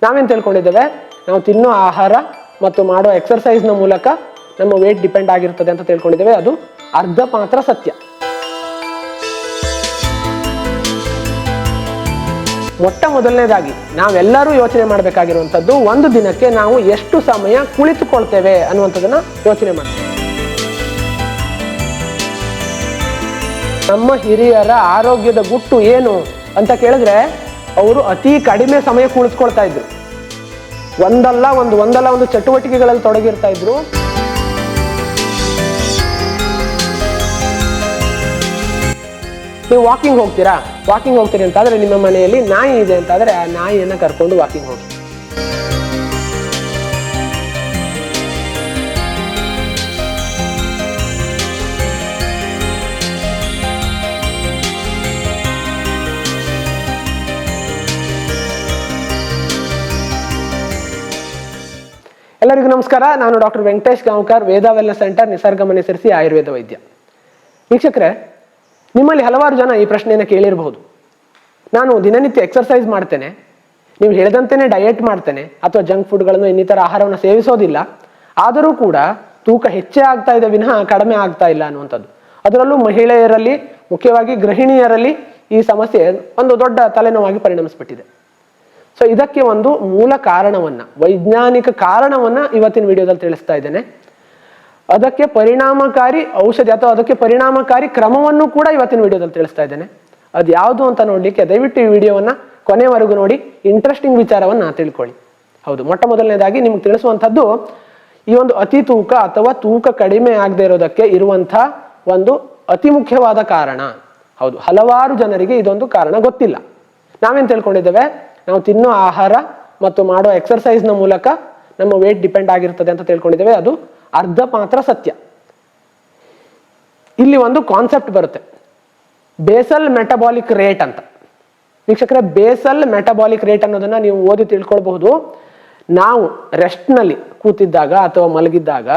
ನಾವೇನು ತಿಳ್ಕೊಂಡಿದ್ದೇವೆ, ನಾವು ತಿನ್ನೋ ಆಹಾರ ಮತ್ತು ಮಾಡೋ ಎಕ್ಸರ್ಸೈಸ್ನ ಮೂಲಕ ನಮ್ಮ ವೇಟ್ ಡಿಪೆಂಡ್ ಆಗಿರ್ತದೆ ಅಂತ ತಿಳ್ಕೊಂಡಿದ್ದೇವೆ. ಅದು ಅರ್ಧ ಮಾತ್ರ ಸತ್ಯ. ಮೊಟ್ಟ ಮೊದಲನೇದಾಗಿ ನಾವೆಲ್ಲರೂ ಯೋಚನೆ ಮಾಡಬೇಕಾಗಿರುವಂಥದ್ದು, ಒಂದು ದಿನಕ್ಕೆ ನಾವು ಎಷ್ಟು ಸಮಯ ಕುಳಿತುಕೊಳ್ತೇವೆ ಅನ್ನುವಂಥದ್ದನ್ನ ಯೋಚನೆ ಮಾಡ್ತೇವೆ. ನಮ್ಮ ಹಿರಿಯರ ಆರೋಗ್ಯದ ಗುಟ್ಟು ಏನು ಅಂತ ಕೇಳಿದ್ರೆ, ಅವರು ಅತಿ ಕಡಿಮೆ ಸಮಯ ಕುಳಿತುಕೊಳ್ತಾ ಇದ್ರು. ಒಂದಲ್ಲ ಒಂದು ಚಟುವಟಿಕೆಗಳಲ್ಲಿ ತೊಡಗಿರ್ತಾ ಇದ್ರು. ನೀವು ವಾಕಿಂಗ್ ಹೋಗ್ತೀರಿ ಅಂತಾದ್ರೆ, ನಿಮ್ಮ ಮನೆಯಲ್ಲಿ ನಾಯಿ ಇದೆ ಅಂತಾದ್ರೆ ಆ ನಾಯಿಯನ್ನ ಕರ್ಕೊಂಡು ವಾಕಿಂಗ್ ಹೋಗಿ. ಎಲ್ಲರಿಗೂ ನಮಸ್ಕಾರ. ನಾನು ಡಾಕ್ಟರ್ ವೆಂಕಟೇಶ್ ಗಾಂವ್ಕರ್, ವೇದ ವೆಲ್ನೆಸ್ ಸೆಂಟರ್, ನಿಸರ್ಗ ಮನೆ ಸೇರಿಸಿ ಆಯುರ್ವೇದ ವೈದ್ಯ. ವೀಕ್ಷಕರೇ, ನಿಮ್ಮಲ್ಲಿ ಹಲವಾರು ಜನ ಈ ಪ್ರಶ್ನೆಯನ್ನು ಕೇಳಿರಬಹುದು. ನಾನು ದಿನನಿತ್ಯ ಎಕ್ಸರ್ಸೈಸ್ ಮಾಡ್ತೇನೆ, ನೀವು ಹೇಳಿದಂತೆಯೇ ಡಯಟ್ ಮಾಡ್ತೇನೆ, ಅಥವಾ ಜಂಕ್ ಫುಡ್ಗಳನ್ನು ಇನ್ನಿತರ ಆಹಾರವನ್ನು ಸೇವಿಸೋದಿಲ್ಲ, ಆದರೂ ಕೂಡ ತೂಕ ಹೆಚ್ಚೇ ಆಗ್ತಾ ಇದೆ ವಿನಃ ಕಡಿಮೆ ಆಗ್ತಾ ಇಲ್ಲ ಅನ್ನುವಂಥದ್ದು. ಅದರಲ್ಲೂ ಮಹಿಳೆಯರಲ್ಲಿ, ಮುಖ್ಯವಾಗಿ ಗೃಹಿಣಿಯರಲ್ಲಿ ಈ ಸಮಸ್ಯೆ ಒಂದು ದೊಡ್ಡ ತಲೆನೋವಾಗಿ ಪರಿಣಮಿಸ್ಬಿಟ್ಟಿದೆ. ಸೊ ಇದಕ್ಕೆ ಒಂದು ಮೂಲ ಕಾರಣವನ್ನ, ವೈಜ್ಞಾನಿಕ ಕಾರಣವನ್ನ ಇವತ್ತಿನ ವಿಡಿಯೋದಲ್ಲಿ ತಿಳಿಸ್ತಾ ಇದ್ದೇನೆ. ಅದಕ್ಕೆ ಪರಿಣಾಮಕಾರಿ ಔಷಧಿ ಅಥವಾ ಅದಕ್ಕೆ ಪರಿಣಾಮಕಾರಿ ಕ್ರಮವನ್ನು ಕೂಡ ಇವತ್ತಿನ ವಿಡಿಯೋದಲ್ಲಿ ತಿಳಿಸ್ತಾ ಇದ್ದೇನೆ. ಅದು ಯಾವುದು ಅಂತ ನೋಡ್ಲಿಕ್ಕೆ ದಯವಿಟ್ಟು ಈ ವಿಡಿಯೋವನ್ನ ಕೊನೆವರೆಗೂ ನೋಡಿ, ಇಂಟ್ರೆಸ್ಟಿಂಗ್ ವಿಚಾರವನ್ನ ತಿಳ್ಕೊಳ್ಳಿ. ಹೌದು, ಮೊಟ್ಟ ಮೊದಲನೇದಾಗಿ ನಿಮ್ಗೆ ತಿಳಿಸುವಂಥದ್ದು, ಈ ಒಂದು ಅತಿ ತೂಕ ಅಥವಾ ತೂಕ ಕಡಿಮೆ ಆಗದೆ ಇರೋದಕ್ಕೆ ಇರುವಂಥ ಒಂದು ಅತಿ ಮುಖ್ಯವಾದ ಕಾರಣ. ಹೌದು, ಹಲವಾರು ಜನರಿಗೆ ಇದೊಂದು ಕಾರಣ ಗೊತ್ತಿಲ್ಲ. ನಾವೇನು ತಿಳ್ಕೊಂಡಿದ್ದೇವೆ, ನಾವು ತಿನ್ನೋ ಆಹಾರ ಮತ್ತು ಮಾಡೋ ಎಕ್ಸರ್ಸೈಸ್ನ ಮೂಲಕ ನಮ್ಮ ವೇಟ್ ಡಿಪೆಂಡ್ ಆಗಿರ್ತದೆ ಅಂತ ತಿಳ್ಕೊಂಡಿದ್ದೇವೆ. ಅದು ಅರ್ಧ ಮಾತ್ರ ಸತ್ಯ. ಇಲ್ಲಿ ಒಂದು ಕಾನ್ಸೆಪ್ಟ್ ಬರುತ್ತೆ, ಬೇಸಲ್ ಮೆಟಬಾಲಿಕ್ ರೇಟ್ ಅಂತ. ವೀಕ್ಷಕರೇ, ಬೇಸಲ್ ಮೆಟಬಾಲಿಕ್ ರೇಟ್ ಅನ್ನೋದನ್ನ ನೀವು ಓದಿ ತಿಳ್ಕೊಳ್ಬಹುದು. ನಾವು ರೆಸ್ಟ್ನಲ್ಲಿ ಕೂತಿದ್ದಾಗ ಅಥವಾ ಮಲಗಿದ್ದಾಗ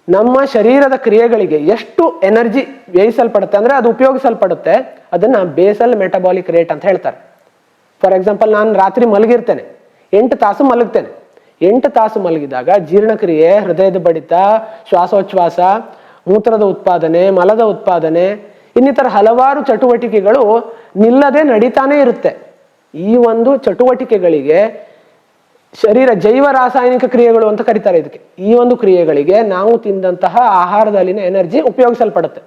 ನಮ್ಮ ಶರೀರದ ಕ್ರಿಯೆಗಳಿಗೆ ಎಷ್ಟು ಎನರ್ಜಿ ವ್ಯಯಿಸಲ್ಪಡುತ್ತೆ, ಅಂದ್ರೆ ಅದು ಉಪಯೋಗಿಸಲ್ಪಡುತ್ತೆ, ಅದನ್ನ ಬೇಸಲ್ ಮೆಟಬಾಲಿಕ್ ರೇಟ್ ಅಂತ ಹೇಳ್ತಾರೆ. ಫಾರ್ ಎಕ್ಸಾಂಪಲ್, ನಾನು ರಾತ್ರಿ ಮಲಗಿರ್ತೇನೆ, 8 ತಾಸು ಮಲಗ್ತೇನೆ. 8 ತಾಸು ಮಲಗಿದಾಗ ಜೀರ್ಣಕ್ರಿಯೆ, ಹೃದಯದ ಬಡಿತ, ಶ್ವಾಸೋಚ್ಛ್ವಾಸ, ಮೂತ್ರದ ಉತ್ಪಾದನೆ, ಮಲದ ಉತ್ಪಾದನೆ, ಇನ್ನಿತರ ಹಲವಾರು ಚಟುವಟಿಕೆಗಳು ನಿಲ್ಲದೆ ನಡೀತಾನೆ ಇರುತ್ತೆ. ಈ ಒಂದು ಚಟುವಟಿಕೆಗಳಿಗೆ ಶರೀರ ಜೈವ ರಾಸಾಯನಿಕ ಕ್ರಿಯೆಗಳು ಅಂತ ಕರೀತಾರೆ ಇದಕ್ಕೆ. ಈ ಒಂದು ಕ್ರಿಯೆಗಳಿಗೆ ನಾವು ತಿಂದಂತಹ ಆಹಾರದಲ್ಲಿನ ಎನರ್ಜಿ ಉಪಯೋಗಿಸಲ್ಪಡುತ್ತೆ.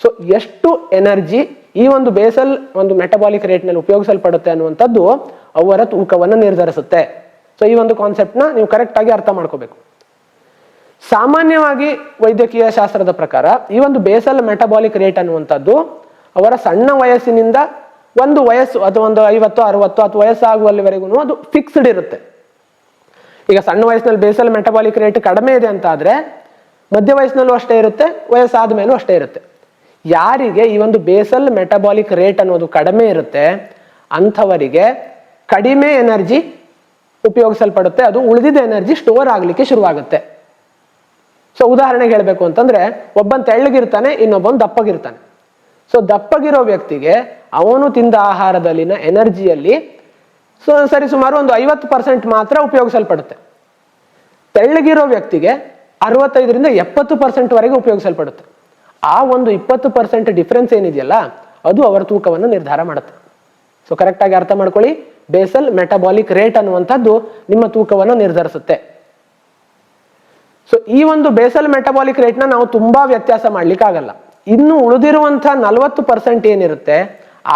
ಸೊ ಎಷ್ಟು ಎನರ್ಜಿ ಈ ಒಂದು ಬೇಸಲ್ ಒಂದು ಮೆಟಬಾಲಿಕ್ ರೇಟ್ನಲ್ಲಿ ಉಪಯೋಗಿಸಲ್ಪಡುತ್ತೆ ಅನ್ನುವಂಥದ್ದು ಅವರ ತೂಕವನ್ನು ನಿರ್ಧರಿಸುತ್ತೆ. ಸೊ ಈ ಒಂದು ಕಾನ್ಸೆಪ್ಟ್ನ ನೀವು ಕರೆಕ್ಟ್ ಆಗಿ ಅರ್ಥ ಮಾಡ್ಕೋಬೇಕು. ಸಾಮಾನ್ಯವಾಗಿ ವೈದ್ಯಕೀಯ ಶಾಸ್ತ್ರದ ಪ್ರಕಾರ ಈ ಒಂದು ಬೇಸಲ್ ಮೆಟಬಾಲಿಕ್ ರೇಟ್ ಅನ್ನುವಂಥದ್ದು ಅವರ ಸಣ್ಣ ವಯಸ್ಸಿನಿಂದ ಒಂದು ವಯಸ್ಸು ಅಥವಾ ಒಂದು 50, 60 ಅಥವಾ ವಯಸ್ಸಾಗುವಲ್ಲಿವರೆಗೂ ಅದು ಫಿಕ್ಸ್ಡ್ ಇರುತ್ತೆ. ಈಗ ಸಣ್ಣ ವಯಸ್ಸಿನಲ್ಲಿ ಬೇಸಲ್ ಮೆಟಬಾಲಿಕ್ ರೇಟ್ ಕಡಿಮೆ ಇದೆ ಅಂತ ಆದ್ರೆ ಮಧ್ಯ ವಯಸ್ಸಿನಲ್ಲೂ ಅಷ್ಟೇ ಇರುತ್ತೆ, ವಯಸ್ಸಾದ ಮೇಲೂ ಅಷ್ಟೇ ಇರುತ್ತೆ. ಯಾರಿಗೆ ಈ ಒಂದು ಬೇಸಲ್ ಮೆಟಬಾಲಿಕ್ ರೇಟ್ ಅನ್ನೋದು ಕಡಿಮೆ ಇರುತ್ತೆ ಅಂಥವರಿಗೆ ಕಡಿಮೆ ಎನರ್ಜಿ ಉಪಯೋಗಿಸಲ್ಪಡುತ್ತೆ, ಅದು ಉಳಿದಿದ್ದ ಎನರ್ಜಿ ಸ್ಟೋರ್ ಆಗ್ಲಿಕ್ಕೆ ಶುರುವಾಗುತ್ತೆ. ಸೊ ಉದಾಹರಣೆಗೆ ಹೇಳಬೇಕು ಅಂತಂದ್ರೆ, ಒಬ್ಬನ್ ತೆಳ್ಳಗಿರ್ತಾನೆ, ಇನ್ನೊಬ್ಬನ್ ದಪ್ಪಗಿರ್ತಾನೆ. ಸೊ ದಪ್ಪಗಿರೋ ವ್ಯಕ್ತಿಗೆ ಅವನು ತಿಂದ ಆಹಾರದಲ್ಲಿನ ಎನರ್ಜಿಯಲ್ಲಿ ಸರಿಸುಮಾರು ಒಂದು 50% ಮಾತ್ರ ಉಪಯೋಗಿಸಲ್ಪಡುತ್ತೆ. ತೆಳ್ಳಗಿರೋ ವ್ಯಕ್ತಿಗೆ 65ರಿಂದ 70% ವರೆಗೆ ಉಪಯೋಗಿಸಲ್ಪಡುತ್ತೆ. ಆ ಒಂದು 20% ಡಿಫ್ರೆನ್ಸ್ ಏನಿದೆಯಲ್ಲ, ಅದು ಅವರ ತೂಕವನ್ನು ನಿರ್ಧಾರ ಮಾಡುತ್ತೆ. ಸೊ ಕರೆಕ್ಟ್ ಆಗಿ ಅರ್ಥ ಮಾಡ್ಕೊಳ್ಳಿ, ಬೇಸಲ್ ಮೆಟಬಾಲಿಕ್ ರೇಟ್ ಅನ್ನುವಂಥದ್ದು ನಿಮ್ಮ ತೂಕವನ್ನು ನಿರ್ಧರಿಸುತ್ತೆ. ಸೊ ಈ ಒಂದು ಬೇಸಲ್ ಮೆಟಬಾಲಿಕ್ ರೇಟ್ನ ನಾವು ತುಂಬಾ ವ್ಯತ್ಯಾಸ ಮಾಡ್ಲಿಕ್ಕೆ ಆಗಲ್ಲ. ಇನ್ನು ಉಳಿದಿರುವಂತಹ 40% ಏನಿರುತ್ತೆ,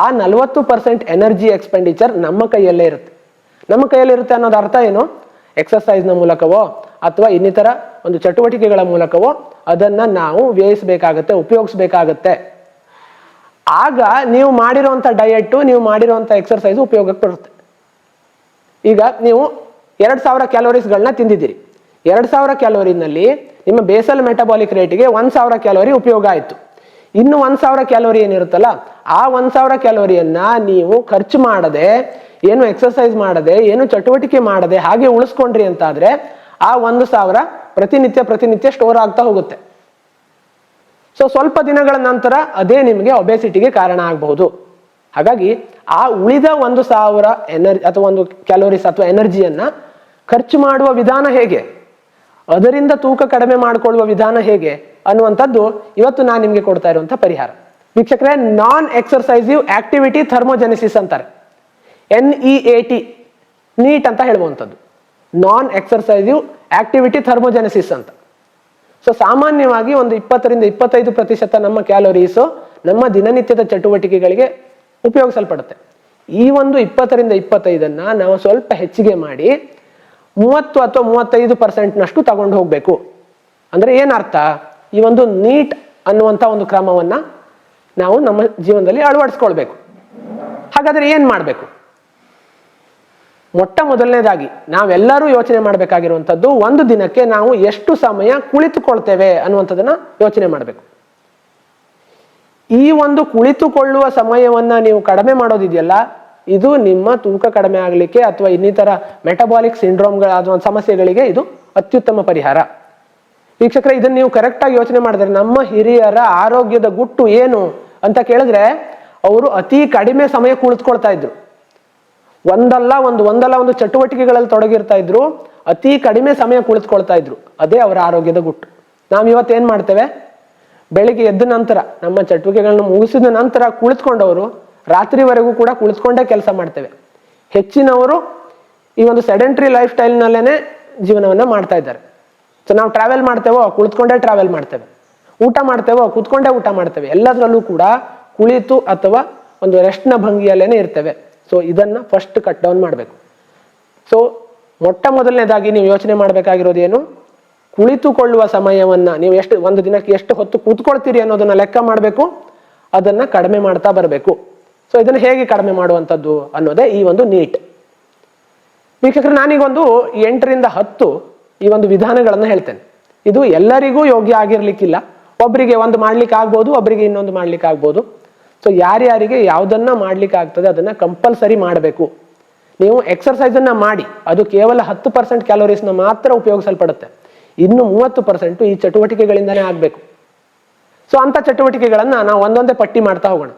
ಆ 40% ಎನರ್ಜಿ ಎಕ್ಸ್ಪೆಂಡಿಚರ್ ನಮ್ಮ ಕೈಯಲ್ಲೇ ಇರುತ್ತೆ. ನಮ್ಮ ಕೈಯಲ್ಲಿರುತ್ತೆ ಅನ್ನೋದು ಅರ್ಥ ಏನು, ಎಕ್ಸರ್ಸೈಸ್ನ ಮೂಲಕವೋ ಅಥವಾ ಇನ್ನಿತರ ಒಂದು ಚಟುವಟಿಕೆಗಳ ಮೂಲಕವೋ ಅದನ್ನ ನಾವು ವ್ಯಯಿಸಬೇಕಾಗತ್ತೆ, ಉಪಯೋಗಿಸ್ಬೇಕಾಗತ್ತೆ. ಆಗ ನೀವು ಮಾಡಿರುವಂಥ ಡಯಟ್, ನೀವು ಮಾಡಿರುವಂಥ ಎಕ್ಸರ್ಸೈಸ್ ಉಪಯೋಗಕ್ಕೆ ಬರುತ್ತೆ. ಈಗ ನೀವು 2000 ಕ್ಯಾಲೋರೀಸ್ಗಳನ್ನ ತಿಂದಿದ್ದೀರಿ. 2000 ಕ್ಯಾಲೋರಿನಲ್ಲಿ ನಿಮ್ಮ ಬೇಸಲ್ ಮೆಟಬಾಲಿಕ್ ರೇಟಿಗೆ 1000 ಕ್ಯಾಲೋರಿ ಉಪಯೋಗ ಆಯಿತು. ಇನ್ನು 1000 ಕ್ಯಾಲೋರಿ ಏನಿರುತ್ತಲ್ಲ, ಆ 1000 ಕ್ಯಾಲೋರಿಯನ್ನ ನೀವು ಖರ್ಚು ಮಾಡದೆ, ಏನು ಎಕ್ಸರ್ಸೈಸ್ ಮಾಡದೆ, ಏನು ಚಟುವಟಿಕೆ ಮಾಡದೆ ಹಾಗೆ ಉಳಿಸ್ಕೊಂಡ್ರಿ ಅಂತಾದ್ರೆ ಆ 1000 ಪ್ರತಿನಿತ್ಯ ಸ್ಟೋರ್ ಆಗ್ತಾ ಹೋಗುತ್ತೆ. ಸೊ ಸ್ವಲ್ಪ ದಿನಗಳ ನಂತರ ಅದೇ ನಿಮಗೆ ಒಬೆಸಿಟಿಗೆ ಕಾರಣ ಆಗಬಹುದು. ಹಾಗಾಗಿ ಆ ಉಳಿದ 1,000 ಎನರ್ಜಿ ಅಥವಾ 1 ಕ್ಯಾಲೋರೀಸ್ ಅಥವಾ ಎನರ್ಜಿಯನ್ನ ಖರ್ಚು ಮಾಡುವ ವಿಧಾನ ಹೇಗೆ, ಅದರಿಂದ ತೂಕ ಕಡಿಮೆ ಮಾಡಿಕೊಳ್ಳುವ ವಿಧಾನ ಹೇಗೆ ಅನ್ನುವಂಥದ್ದು ಇವತ್ತು ನಾನು ನಿಮಗೆ ಕೊಡ್ತಾ ಇರುವಂತಹ ಪರಿಹಾರ. ವೀಕ್ಷಕರೇ, ನಾನ್ ಎಕ್ಸರ್ಸೈಸಿವ್ ಆಕ್ಟಿವಿಟಿ ಥರ್ಮೋಜೆನೆಸಿಸ್ ಅಂತಾರೆ, NEAT, ನೀಟ್ ಅಂತ ಹೇಳುವಂಥದ್ದು, ನಾನ್ ಎಕ್ಸರ್ಸೈಸಿವ್ ಆಕ್ಟಿವಿಟಿ ಥರ್ಮೋಜೆನೆಸಿಸ್ ಅಂತ. ಸೊ ಸಾಮಾನ್ಯವಾಗಿ ಒಂದು 20-25% ನಮ್ಮ ಕ್ಯಾಲೋರೀಸು ನಮ್ಮ ದಿನನಿತ್ಯದ ಚಟುವಟಿಕೆಗಳಿಗೆ ಉಪಯೋಗಿಸಲ್ಪಡುತ್ತೆ. ಈ ಒಂದು 20-25 ನಾವು ಸ್ವಲ್ಪ ಹೆಚ್ಚಿಗೆ ಮಾಡಿ 30 ಅಥವಾ 35% ತಗೊಂಡು ಹೋಗ್ಬೇಕು. ಅಂದ್ರೆ ಏನರ್ಥ, ಈ ಒಂದು ನೀಟ್ ಅನ್ನುವಂಥ ಒಂದು ಕ್ರಮವನ್ನ ನಾವು ನಮ್ಮ ಜೀವನದಲ್ಲಿ ಅಳವಡಿಸ್ಕೊಳ್ಬೇಕು. ಹಾಗಾದ್ರೆ ಏನ್ ಮಾಡ್ಬೇಕು? ಮೊಟ್ಟ ಮೊದಲನೇದಾಗಿ ನಾವೆಲ್ಲರೂ ಯೋಚನೆ ಮಾಡಬೇಕಾಗಿರುವಂಥದ್ದು, ಒಂದು ದಿನಕ್ಕೆ ನಾವು ಎಷ್ಟು ಸಮಯ ಕುಳಿತುಕೊಳ್ತೇವೆ ಅನ್ನುವಂಥದ್ದನ್ನ ಯೋಚನೆ ಮಾಡಬೇಕು. ಈ ಒಂದು ಕುಳಿತುಕೊಳ್ಳುವ ಸಮಯವನ್ನ ನೀವು ಕಡಿಮೆ ಮಾಡೋದಿದೆಯಲ್ಲ, ಇದು ನಿಮ್ಮ ತೂಕ ಕಡಿಮೆ ಆಗಲಿಕ್ಕೆ ಅಥವಾ ಇನ್ನಿತರ ಮೆಟಬಾಲಿಕ್ ಸಿಂಡ್ರೋಮ್ಗಳಾದ ಸಮಸ್ಯೆಗಳಿಗೆ ಇದು ಅತ್ಯುತ್ತಮ ಪರಿಹಾರ. ವೀಕ್ಷಕರೇ, ಇದನ್ನ ನೀವು ಕರೆಕ್ಟ್ ಆಗಿ ಯೋಚನೆ ಮಾಡಿದ್ರೆ ನಮ್ಮ ಹಿರಿಯರ ಆರೋಗ್ಯದ ಗುಟ್ಟು ಏನು ಅಂತ ಕೇಳಿದ್ರೆ, ಅವರು ಅತಿ ಕಡಿಮೆ ಸಮಯ ಕುಳಿತುಕೊಳ್ತಾ ಇದ್ರು. ಒಂದಲ್ಲ ಒಂದು ಚಟುವಟಿಕೆಗಳಲ್ಲಿ ತೊಡಗಿರ್ತಾ ಇದ್ರು, ಅತಿ ಕಡಿಮೆ ಸಮಯ ಕುಳಿತುಕೊಳ್ತಾ ಇದ್ರು. ಅದೇ ಅವರ ಆರೋಗ್ಯದ ಗುಟ್ಟು. ನಾವು ಇವತ್ತೇನ್ ಮಾಡ್ತೇವೆ, ಬೆಳಿಗ್ಗೆ ಎದ್ದ ನಂತರ ನಮ್ಮ ಚಟುವಟಿಕೆಗಳನ್ನ ಮುಗಿಸಿದ ನಂತರ ಕುಳಿತುಕೊಂಡವರು ರಾತ್ರಿವರೆಗೂ ಕೂಡ ಕುಳಿತುಕೊಂಡೇ ಕೆಲಸ ಮಾಡ್ತೇವೆ. ಹೆಚ್ಚಿನವರು ಈ ಒಂದು ಸೆಡೆಂಟ್ರಿ ಲೈಫ್ ಸ್ಟೈಲ್ನಲ್ಲೇನೆ ಜೀವನವನ್ನ ಮಾಡ್ತಾ ಇದ್ದಾರೆ. ಸೊ ನಾವು ಟ್ರಾವೆಲ್ ಮಾಡ್ತೇವೋ ಕುಳಿತುಕೊಂಡೇ ಟ್ರಾವೆಲ್ ಮಾಡ್ತೇವೆ, ಊಟ ಮಾಡ್ತೇವೋ ಕೂತ್ಕೊಂಡೇ ಊಟ ಮಾಡ್ತೇವೆ, ಎಲ್ಲದರಲ್ಲೂ ಕೂಡ ಕುಳಿತು ಅಥವಾ ಒಂದು ರೆಸ್ಟ್ನ ಭಂಗಿಯಲ್ಲೇನೆ ಇರ್ತೇವೆ. ಸೊ ಇದನ್ನ ಫಸ್ಟ್ ಕಟ್ ಡೌನ್ ಮಾಡಬೇಕು. ಸೊ ಮೊಟ್ಟ ಮೊದಲನೇದಾಗಿ ನೀವು ಯೋಚನೆ ಮಾಡಬೇಕಾಗಿರೋದು ಏನು, ಕುಳಿತುಕೊಳ್ಳುವ ಸಮಯವನ್ನ ನೀವು ಒಂದು ದಿನಕ್ಕೆ ಎಷ್ಟು ಹೊತ್ತು ಕೂತ್ಕೊಳ್ತೀರಿ ಅನ್ನೋದನ್ನ ಲೆಕ್ಕ ಮಾಡಬೇಕು, ಅದನ್ನ ಕಡಿಮೆ ಮಾಡ್ತಾ ಬರಬೇಕು. ಸೊ ಇದನ್ನ ಹೇಗೆ ಕಡಿಮೆ ಮಾಡುವಂಥದ್ದು ಅನ್ನೋದೇ ಈ ಒಂದು ನೀಟ್. ವೀಕ್ಷಕರು, ನಾನೀಗೊಂದು 8-10 ಈ ಒಂದು ವಿಧಾನಗಳನ್ನ ಹೇಳ್ತೇನೆ. ಇದು ಎಲ್ಲರಿಗೂ ಯೋಗ್ಯ ಆಗಿರ್ಲಿಕ್ಕಿಲ್ಲ, ಒಬ್ಬರಿಗೆ ಒಂದು ಮಾಡ್ಲಿಕ್ಕೆ ಆಗ್ಬೋದು, ಒಬ್ಬರಿಗೆ ಇನ್ನೊಂದು ಮಾಡ್ಲಿಕ್ಕೆ ಆಗ್ಬೋದು. ಸೊ ಯಾರ್ಯಾರಿಗೆ ಯಾವುದನ್ನ ಮಾಡ್ಲಿಕ್ಕೆ ಆಗ್ತದೆ ಅದನ್ನ ಕಂಪಲ್ಸರಿ ಮಾಡಬೇಕು. ನೀವು ಎಕ್ಸರ್ಸೈಸ್ ಅನ್ನ ಮಾಡಿ, ಅದು ಕೇವಲ 10% ಕ್ಯಾಲೋರೀಸ್ನ ಮಾತ್ರ ಉಪಯೋಗಿಸಲ್ಪಡುತ್ತೆ, ಇನ್ನು 30% ಈ ಚಟುವಟಿಕೆಗಳಿಂದಾನೇ ಆಗ್ಬೇಕು. ಸೊ ಅಂತ ಚಟುವಟಿಕೆಗಳನ್ನ ನಾವು ಒಂದೊಂದೇ ಪಟ್ಟಿ ಮಾಡ್ತಾ ಹೋಗೋಣ.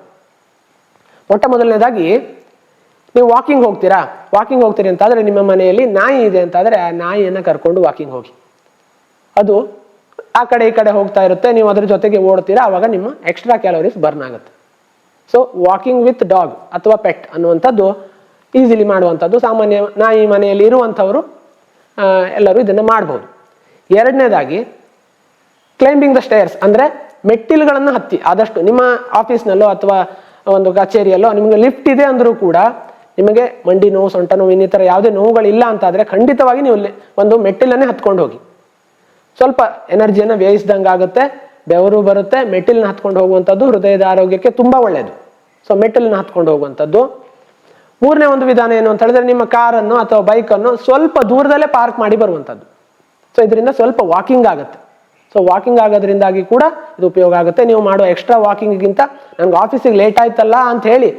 ಮೊಟ್ಟ ಮೊದಲನೇದಾಗಿ, ನೀವು ವಾಕಿಂಗ್ ಹೋಗ್ತೀರಿ ಅಂತಾದ್ರೆ ನಿಮ್ಮ ಮನೆಯಲ್ಲಿ ನಾಯಿ ಇದೆ ಅಂತಾದ್ರೆ ಆ ನಾಯಿಯನ್ನ ಕರ್ಕೊಂಡು ವಾಕಿಂಗ್ ಹೋಗಿ. ಅದು ಆ ಕಡೆ ಈ ಕಡೆ ಹೋಗ್ತಾ ಇರುತ್ತೆ, ನೀವು ಅದ್ರ ಜೊತೆಗೆ ಓಡ್ತೀರಾ, ಆವಾಗ ನಿಮ್ಮ ಎಕ್ಸ್ಟ್ರಾ ಕ್ಯಾಲೋರೀಸ್ ಬರ್ನ್ ಆಗುತ್ತೆ. ಸೊ ವಾಕಿಂಗ್ ವಿತ್ ಡಾಗ್ ಅಥವಾ ಪೆಟ್ ಅನ್ನುವಂಥದ್ದು ಈಸಿಲಿ ಮಾಡುವಂಥದ್ದು. ಸಾಮಾನ್ಯ ನಾಯಿ ಮನೆಯಲ್ಲಿ ಇರುವಂಥವರು ಎಲ್ಲರೂ ಇದನ್ನು ಮಾಡ್ಬೋದು. ಎರಡನೇದಾಗಿ, ಕ್ಲೈಂಬಿಂಗ್ ದ ಸ್ಟೇರ್ಸ್, ಅಂದ್ರೆ ಮೆಟ್ಟಿಲುಗಳನ್ನು ಹತ್ತಿ. ಆದಷ್ಟು ನಿಮ್ಮ ಆಫೀಸ್ನಲ್ಲೋ ಅಥವಾ ಒಂದು ಕಚೇರಿಯಲ್ಲೋ ನಿಮಗೆ ಲಿಫ್ಟ್ ಇದೆ ಅಂದ್ರೂ ಕೂಡ ನಿಮಗೆ ಮಂಡಿ ನೋವು, ಸೊಂಟ ನೋವು, ಇನ್ನಿತರ ಯಾವುದೇ ನೋವುಗಳಿಲ್ಲ ಅಂತಾದ್ರೆ ಖಂಡಿತವಾಗಿ ನೀವು ಒಂದು ಮೆಟ್ಟಿಲನ್ನೇ ಹತ್ಕೊಂಡು ಹೋಗಿ. ಸ್ವಲ್ಪ ಎನರ್ಜಿಯನ್ನು ವ್ಯಯಿಸಿದಂಗೆ ಆಗುತ್ತೆ, ಬೆವರು ಬರುತ್ತೆ. ಮೆಟ್ಟಿಲನ್ನ ಹತ್ಕೊಂಡು ಹೋಗುವಂಥದ್ದು ಹೃದಯದ ಆರೋಗ್ಯಕ್ಕೆ ತುಂಬಾ ಒಳ್ಳೆಯದು. ಸೊ ಮೆಟ್ಟಿಲನ್ನ ಹತ್ಕೊಂಡು ಹೋಗುವಂಥದ್ದು. ಮೂರನೇ ಒಂದು ವಿಧಾನ ಏನು ಅಂತ ಹೇಳಿದ್ರೆ, ನಿಮ್ಮ ಕಾರನ್ನು ಅಥವಾ ಬೈಕನ್ನು ಸ್ವಲ್ಪ ದೂರದಲ್ಲೇ ಪಾರ್ಕ್ ಮಾಡಿ ಬರುವಂಥದ್ದು. ಸೊ ಇದರಿಂದ ಸ್ವಲ್ಪ ವಾಕಿಂಗ್ ಆಗುತ್ತೆ. ಸೊ ವಾಕಿಂಗ್ ಆಗೋದ್ರಿಂದಾಗಿ ಕೂಡ ಇದು ಉಪಯೋಗ ಆಗುತ್ತೆ. ನೀವು ಮಾಡುವ ಎಕ್ಸ್ಟ್ರಾ ವಾಕಿಂಗ್ಗಿಂತ ನನಗೆ ಆಫೀಸಿಗೆ ಲೇಟ್ ಆಯ್ತಲ್ಲ ಅಂತ ಹೇಳಿ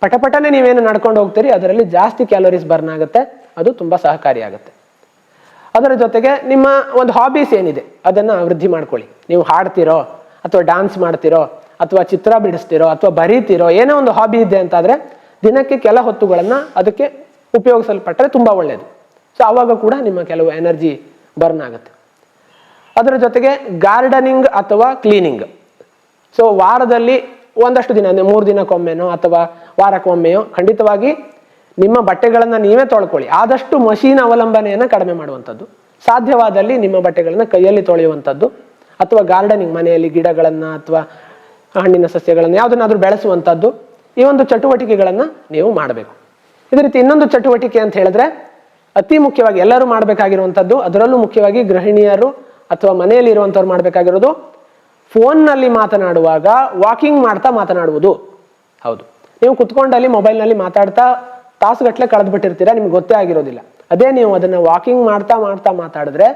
ಪಟಪಟನೆ ನೀವೇನು ನಡ್ಕೊಂಡು ಹೋಗ್ತೀರಿ, ಅದರಲ್ಲಿ ಜಾಸ್ತಿ ಕ್ಯಾಲೋರೀಸ್ ಬರ್ನ್ ಆಗುತ್ತೆ, ಅದು ತುಂಬಾ ಸಹಕಾರಿಯಾಗುತ್ತೆ. ಅದರ ಜೊತೆಗೆ ನಿಮ್ಮ ಒಂದು ಹಾಬೀಸ್ ಏನಿದೆ ಅದನ್ನ ವೃದ್ಧಿ ಮಾಡ್ಕೊಳ್ಳಿ. ನೀವು ಹಾಡ್ತಿರೋ ಅಥವಾ ಡ್ಯಾನ್ಸ್ ಮಾಡ್ತಿರೋ ಅಥವಾ ಚಿತ್ರ ಬಿಡಿಸ್ತಿರೋ ಅಥವಾ ಬರೀತಿರೋ, ಏನೋ ಒಂದು ಹಾಬಿ ಇದೆ ಅಂತಾದ್ರೆ ದಿನಕ್ಕೆ ಕೆಲ ಹೊತ್ತುಗಳನ್ನ ಅದಕ್ಕೆ ಉಪಯೋಗಿಸಲ್ಪಟ್ಟರೆ ತುಂಬಾ ಒಳ್ಳೆಯದು. ಸೊ ಆವಾಗ ಕೂಡ ನಿಮ್ಮ ಕೆಲವು ಎನರ್ಜಿ ಬರ್ನ್ ಆಗುತ್ತೆ. ಅದರ ಜೊತೆಗೆ ಗಾರ್ಡನಿಂಗ್ ಅಥವಾ ಕ್ಲೀನಿಂಗ್. ಸೊ ವಾರದಲ್ಲಿ ಒಂದಷ್ಟು ದಿನ, 3 ದಿನಕ್ಕೊಮ್ಮೆನೋ ಅಥವಾ ವಾರಕ್ಕೊಮ್ಮೆಯೋ ಖಂಡಿತವಾಗಿ ನಿಮ್ಮ ಬಟ್ಟೆಗಳನ್ನ ನೀವೇ ತೊಳ್ಕೊಳ್ಳಿ. ಆದಷ್ಟು ಮಷೀನ್ ಅವಲಂಬನೆಯನ್ನ ಕಡಿಮೆ ಮಾಡುವಂಥದ್ದು. ಸಾಧ್ಯವಾದಲ್ಲಿ ನಿಮ್ಮ ಬಟ್ಟೆಗಳನ್ನ ಕೈಯಲ್ಲಿ ತೊಳೆಯುವಂಥದ್ದು ಅಥವಾ ಗಾರ್ಡನಿಂಗ್, ಮನೆಯಲ್ಲಿ ಗಿಡಗಳನ್ನ ಅಥವಾ ಹಣ್ಣಿನ ಸಸ್ಯಗಳನ್ನ ಯಾವುದನ್ನಾದ್ರೂ ಬೆಳೆಸುವಂಥದ್ದು, ಈ ಒಂದು ಚಟುವಟಿಕೆಗಳನ್ನ ನೀವು ಮಾಡಬೇಕು. ಇದೇ ರೀತಿ ಇನ್ನೊಂದು ಚಟುವಟಿಕೆ ಅಂತ ಹೇಳಿದ್ರೆ, ಅತಿ ಮುಖ್ಯವಾಗಿ ಎಲ್ಲರೂ ಮಾಡಬೇಕಾಗಿರುವಂಥದ್ದು, ಅದರಲ್ಲೂ ಮುಖ್ಯವಾಗಿ ಗೃಹಿಣಿಯರು ಅಥವಾ ಮನೆಯಲ್ಲಿ ಇರುವಂಥವ್ರು ಮಾಡಬೇಕಾಗಿರೋದು, ಫೋನ್ನಲ್ಲಿ ಮಾತನಾಡುವಾಗ ವಾಕಿಂಗ್ ಮಾಡ್ತಾ ಮಾತನಾಡುವುದು. ಹೌದು, ನೀವು ಕುತ್ಕೊಂಡಲ್ಲಿ ಮೊಬೈಲ್ನಲ್ಲಿ ಮಾತಾಡ್ತಾ ತಾಸುಗಟ್ಟಲೆ ಕಳೆದು ಬಿಟ್ಟಿರ್ತೀರಾ, ನಿಮ್ಗೆ ಗೊತ್ತೇ ಆಗಿರೋದಿಲ್ಲ. ಅದೇ ನೀವು ಅದನ್ನ ವಾಕಿಂಗ್ ಮಾಡ್ತಾ ಮಾಡ್ತಾ ಮಾತಾಡಿದ್ರೆ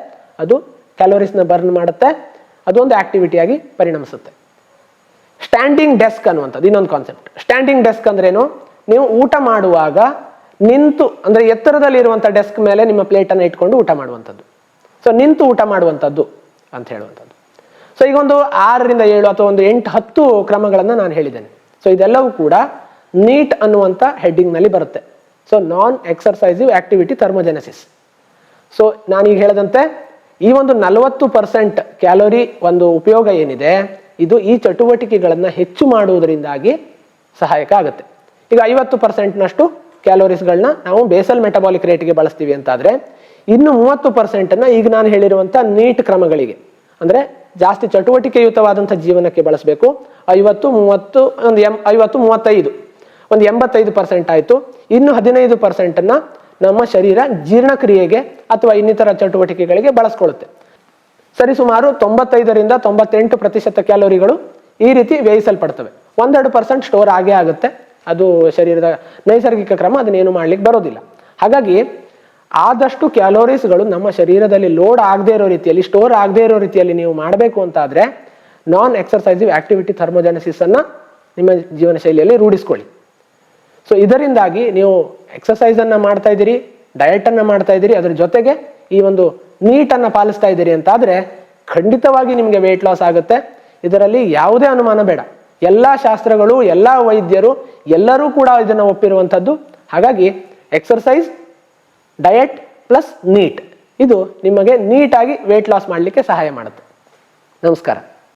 ಅದು ಕ್ಯಾಲೋರೀಸ್ನ ಬರ್ನ್ ಮಾಡುತ್ತೆ, ಅದೊಂದು ಆಕ್ಟಿವಿಟಿಯಾಗಿ ಪರಿಣಮಿಸುತ್ತೆ. ಸ್ಟ್ಯಾಂಡಿಂಗ್ ಡೆಸ್ಕ್ ಅನ್ನುವಂಥದ್ದು ಇನ್ನೊಂದು ಕಾನ್ಸೆಪ್ಟ್. ಸ್ಟ್ಯಾಂಡಿಂಗ್ ಡೆಸ್ಕ್ ಅಂದ್ರೇನು, ನೀವು ಊಟ ಮಾಡುವಾಗ ನಿಂತು, ಅಂದ್ರೆ ಎತ್ತರದಲ್ಲಿ ಇರುವಂಥ ಡೆಸ್ಕ್ ಮೇಲೆ ನಿಮ್ಮ ಪ್ಲೇಟನ್ನು ಇಟ್ಕೊಂಡು ಊಟ ಮಾಡುವಂಥದ್ದು. ಸೊ ನಿಂತು ಊಟ ಮಾಡುವಂಥದ್ದು ಅಂತ ಹೇಳುವಂಥದ್ದು. ಸೊ ಈಗ ಒಂದು 6 ರಿಂದ 7 ಅಥವಾ ಒಂದು 8-10 ಕ್ರಮಗಳನ್ನು ನಾನು ಹೇಳಿದ್ದೇನೆ. ಸೊ ಇದೆಲ್ಲವೂ ಕೂಡ ನೀಟ್ ಅನ್ನುವಂಥ ಹೆಡ್ಡಿಂಗ್ ನಲ್ಲಿ ಬರುತ್ತೆ. ಸೊ ನಾನ್ ಎಕ್ಸರ್ಸೈಸಿವ್ ಆಕ್ಟಿವಿಟಿ ಥರ್ಮೋಜೆನೆಸಿಸ್. ಸೊ ನಾನೀಗ ಹೇಳದಂತೆ ಈ ಒಂದು 40% ಕ್ಯಾಲೋರಿ ಒಂದು ಉಪಯೋಗ ಏನಿದೆ, ಇದು ಈ ಚಟುವಟಿಕೆಗಳನ್ನ ಹೆಚ್ಚು ಮಾಡುವುದರಿಂದಾಗಿ ಸಹಾಯಕ ಆಗುತ್ತೆ. ಈಗ 50%ನಷ್ಟು ಕ್ಯಾಲೋರೀಸ್ಗಳನ್ನ ನಾವು ಬೇಸಲ್ ಮೆಟಬಾಲಿಕ್ ರೇಟ್ಗೆ ಬಳಸ್ತೀವಿ ಅಂತಾದ್ರೆ, ಇನ್ನು 30% ಈಗ ನಾನು ಹೇಳಿರುವಂಥ ನೀಟ್ ಕ್ರಮಗಳಿಗೆ, ಅಂದ್ರೆ ಜಾಸ್ತಿ ಚಟುವಟಿಕೆಯುತವಾದಂಥ ಜೀವನಕ್ಕೆ ಬಳಸಬೇಕು. 50, 30, ಒಂದು 50, 35, ಒಂದು 85% ಆಯಿತು. ಇನ್ನು 15% ನಮ್ಮ ಶರೀರ ಜೀರ್ಣಕ್ರಿಯೆಗೆ ಅಥವಾ ಇನ್ನಿತರ ಚಟುವಟಿಕೆಗಳಿಗೆ ಬಳಸ್ಕೊಳ್ಳುತ್ತೆ. ಸರಿಸುಮಾರು 95ರಿಂದ 98% ಕ್ಯಾಲೋರಿಗಳು ಈ ರೀತಿ ವ್ಯಯಿಸಲ್ಪಡ್ತವೆ. 1-2% ಸ್ಟೋರ್ ಆಗೇ ಆಗುತ್ತೆ. ಅದು ಶರೀರದ ನೈಸರ್ಗಿಕ ಕ್ರಮ, ಅದನ್ನೇನು ಮಾಡ್ಲಿಕ್ಕೆ ಬರೋದಿಲ್ಲ. ಹಾಗಾಗಿ ಆದಷ್ಟು ಕ್ಯಾಲೋರೀಸ್ಗಳು ನಮ್ಮ ಶರೀರದಲ್ಲಿ ಲೋಡ್ ಆಗದೆ ಇರೋ ರೀತಿಯಲ್ಲಿ, ಸ್ಟೋರ್ ಆಗದೆ ಇರೋ ರೀತಿಯಲ್ಲಿ ನೀವು ಮಾಡಬೇಕು ಅಂತಾದ್ರೆ ನಾನ್ ಎಕ್ಸರ್ಸೈಸಿವ್ ಆಕ್ಟಿವಿಟಿ ಥರ್ಮೋಜೆನೆಸಿಸ್ ಅನ್ನ ನಿಮ್ಮ ಜೀವನ ಶೈಲಿಯಲ್ಲಿ ರೂಢಿಸ್ಕೊಳ್ಳಿ. ಸೊ ಇದರಿಂದಾಗಿ ನೀವು ಎಕ್ಸರ್ಸೈಸ್ ಅನ್ನ ಮಾಡ್ತಾ ಇದ್ದೀರಿ, ಡಯಟ್ ಅನ್ನ ಮಾಡ್ತಾ ಇದ್ದೀರಿ, ಅದ್ರ ಜೊತೆಗೆ ಈ ಒಂದು ನೀಟನ್ನು ಪಾಲಿಸ್ತಾ ಇದ್ದೀರಿ ಅಂತಾದ್ರೆ ಖಂಡಿತವಾಗಿ ನಿಮಗೆ ವೇಟ್ ಲಾಸ್ ಆಗುತ್ತೆ. ಇದರಲ್ಲಿ ಯಾವುದೇ ಅನುಮಾನ ಬೇಡ. ಎಲ್ಲಾ ಶಾಸ್ತ್ರಗಳು, ಎಲ್ಲಾ ವೈದ್ಯರು ಎಲ್ಲರೂ ಕೂಡ ಇದನ್ನು ಒಪ್ಪಿರುವಂಥದ್ದು. ಹಾಗಾಗಿ ಎಕ್ಸರ್ಸೈಸ್, ಡಯಟ್ ಪ್ಲಸ್ ನೀಟ್, ಇದು ನಿಮಗೆ ನೀಟಾಗಿ ವೇಟ್ ಲಾಸ್ ಮಾಡಲಿಕ್ಕೆ ಸಹಾಯ ಮಾಡುತ್ತೆ. ನಮಸ್ಕಾರ.